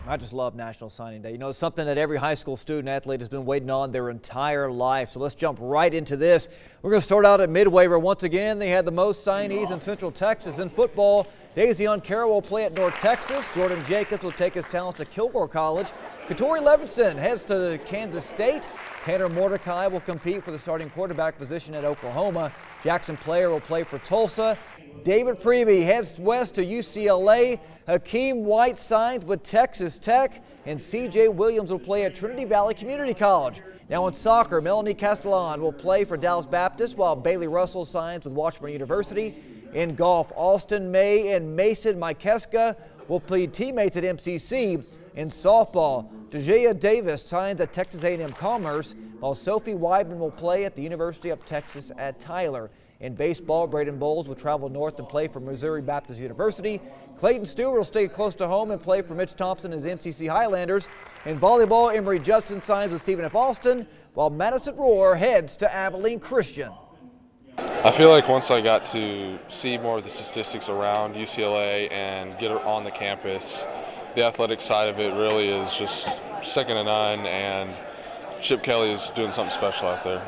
I just love National Signing Day. You know, it's something that every high school student athlete has been waiting on their entire life. So let's jump right into this. We're going to start out at Midway, where once again they had the most signees in Central Texas in football. Daisy Carroll will play at North Texas. Jordan Jacobs will take his talents to Kilgore College. Katori Levingston heads to Kansas State. Tanner Mordecai will compete for the starting quarterback position at Oklahoma. Jackson Player will play for Tulsa. David Preby heads west to UCLA. Hakeem White signs with Texas Tech. And C.J. Williams will play at Trinity Valley Community College. Now in soccer, Melanie Castellan will play for Dallas Baptist, while Bailey Russell signs with Washburn University. In golf, Austin May and Mason Mikeska will play teammates at MCC. In softball, Dejea Davis signs at Texas A&M Commerce, while Sophie Weidman will play at the University of Texas at Tyler. In baseball, Braden Bowles will travel north and play for Missouri Baptist University. Clayton Stewart will stay close to home and play for Mitch Thompson and his MCC Highlanders. In volleyball, Emory Judson signs with Stephen F. Austin, while Madison Rohr heads to Abilene Christian. I feel like once I got to see more of the statistics around UCLA and get on the campus, the athletic side of it really is just second to none, and Chip Kelly is doing something special out there.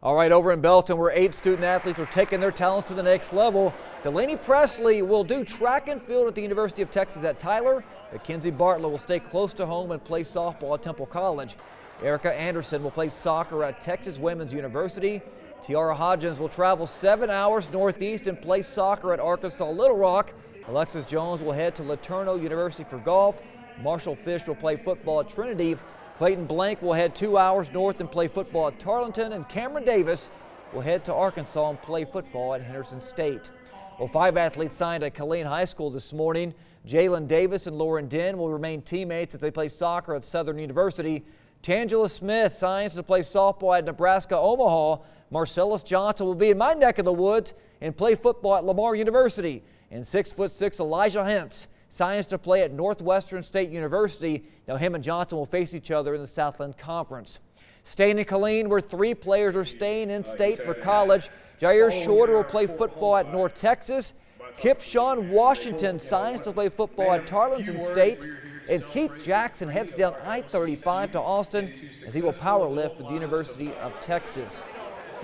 All right, over in Belton, where 8 student athletes are taking their talents to the next level. Delaney Presley will do track and field at the University of Texas at Tyler. Mackenzie Bartlett will stay close to home and play softball at Temple College. Erica Anderson will play soccer at Texas Women's University. Tiara Hodgins will travel 7 hours northeast and play soccer at Arkansas Little Rock. Alexis Jones will head to LeTourneau University for golf. Marshall Fish will play football at Trinity. Clayton Blank will head 2 hours north and play football at Tarleton. And Cameron Davis will head to Arkansas and play football at Henderson State. Well, 5 athletes signed at Killeen High School this morning. Jalen Davis and Lauren Den will remain teammates as they play soccer at Southern University. Tangela Smith signs to play softball at Nebraska Omaha. Marcellus Johnson will be in my neck of the woods and play football at Lamar University. And 6'6" Elijah Hentz signs to play at Northwestern State University. Now him and Johnson will face each other in the Southland Conference. Staying in Killeen, where 3 players are staying in state for college. Jair Shorter will play football at North Texas. Kip Sean Washington signs to play football at Tarleton State. And Keith Jackson heads down I-35 to Austin as he will power lift for the University of Texas.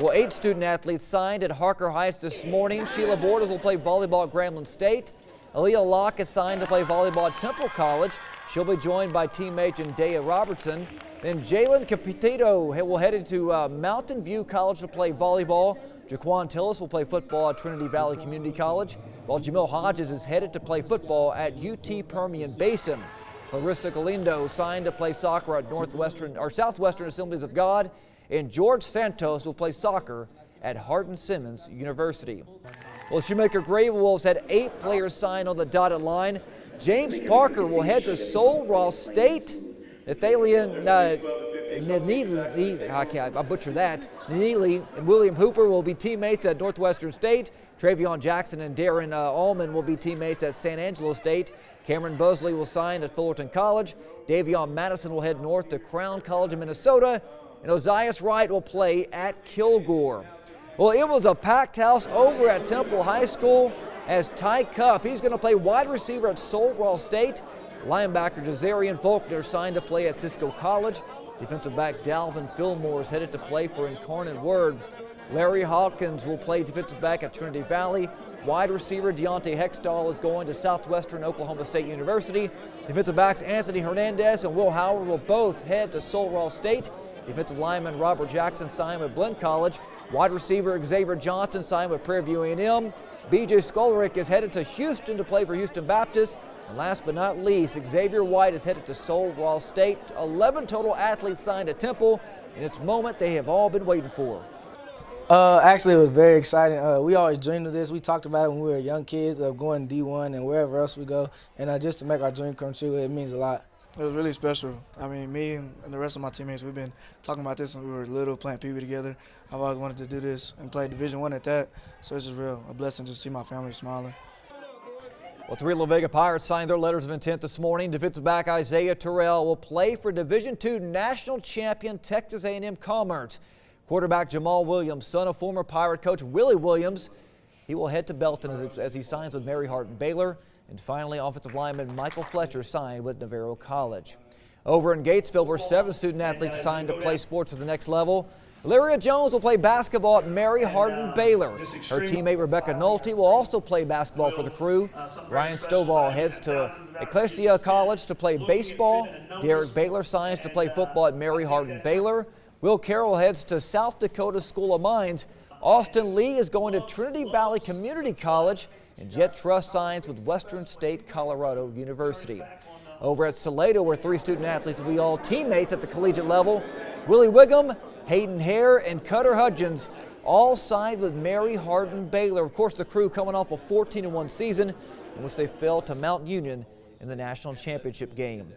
Well, 8 student athletes signed at Harker Heights this morning. Sheila Borders will play volleyball at Grambling State. Aaliyah Locke is signed to play volleyball at Temple College. She'll be joined by teammate Jandea Robertson. Then Jalen Capitito will head into Mountain View College to play volleyball. Jaquan Tillis will play football at Trinity Valley Community College, while Jamil Hodges is headed to play football at UT Permian Basin. Clarissa Galindo signed to play soccer at Southwestern Assemblies of God. And George Santos will play soccer at Hardin-Simmons University. Well, Shoemaker Gray Wolves had 8 players signed on the dotted line. James Parker will head to Sul Ross State. Nathaniel Neely, I butcher that. Neely and William Hooper will be teammates at Northwestern State. Travion Jackson and Darren Allman will be teammates at San Angelo State. Cameron Busley will sign at Fullerton College. Davion Madison will head north to Crown College in Minnesota. And Ozias Wright will play at Kilgore. Well, it was a packed house over at Temple High School as Ty Cup, he's going to play wide receiver at Sul Ross State. Linebacker Jazarian Faulkner signed to play at Cisco College. Defensive back Dalvin Fillmore is headed to play for Incarnate Word. Larry Hawkins will play defensive back at Trinity Valley. Wide receiver Deontay Hextall is going to Southwestern Oklahoma State University. Defensive backs Anthony Hernandez and Will Howard will both head to Sul Ross State. Defensive lineman Robert Jackson signed with Blinn College. Wide receiver Xavier Johnson signed with Prairie View A&M. B.J. Skolarick is headed to Houston to play for Houston Baptist. And last but not least, Xavier White is headed to Sul Ross State. 11 total athletes signed at Temple, and it's a moment they have all been waiting for. Actually, it was very exciting. We always dreamed of this. We talked about it when we were young kids of going D1 and wherever else we go. And just to make our dream come true, it means a lot. It was really special. I mean, me and the rest of my teammates, we've been talking about this since we were little, playing Pee Wee together. I've always wanted to do this and play Division I at that. So it's just a blessing just to see my family smiling. Well, 3 La Vega Pirates signed their letters of intent this morning. Defensive back Isaiah Terrell will play for Division II national champion Texas A&M Commerce. Quarterback Jamal Williams, son of former Pirate coach Willie Williams, He will head to Belton as he signs with Mary Hardin Baylor. And finally, offensive lineman Michael Fletcher signed with Navarro College. Over in Gatesville, where 7 student athletes signed to play sports at the next level. Lyria Jones will play basketball at Mary Hardin Baylor. Her teammate Rebecca Nolte will also play basketball for the crew. Ryan Stovall heads to Ecclesia College to play baseball. Derek Baylor signs to play football at Mary Hardin Baylor. Will Carroll heads to South Dakota School of Mines. Austin Lee is going to Trinity Valley Community College. And Jet Truss signs with Western State Colorado University. Over at Salado, where 3 student athletes will be all teammates at the collegiate level. Willie Wiggum, Hayden Hare, and Cutter Hudgens all signed with Mary Hardin Baylor. Of course, the crew coming off a 14-1 season in which they fell to Mount Union in the national championship game.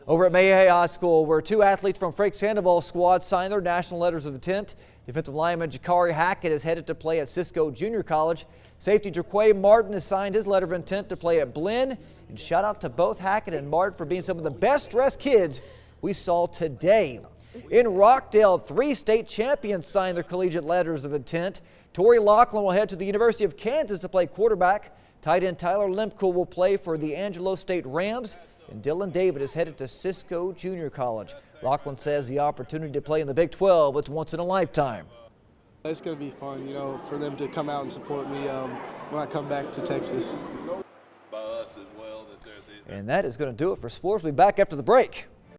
Over at Mayhew High School, where 2 athletes from Frake's Sandoval squad signed their national letters of intent. Defensive lineman Jakari Hackett is headed to play at Cisco Junior College. Safety Jaquay Martin has signed his letter of intent to play at Blinn. And shout out to both Hackett and Martin for being some of the best dressed kids we saw today. In Rockdale, 3 state champions signed their collegiate letters of intent. Tori Laughlin will head to the University of Kansas to play quarterback. Tight end Tyler Lemke will play for the Angelo State Rams. And Dylan David is headed to Cisco Junior College. Laughlin says the opportunity to play in the Big 12 is once in a lifetime. It's going to be fun, you know, for them to come out and support me when I come back to Texas. And that is going to do it for sports. We'll be back after the break.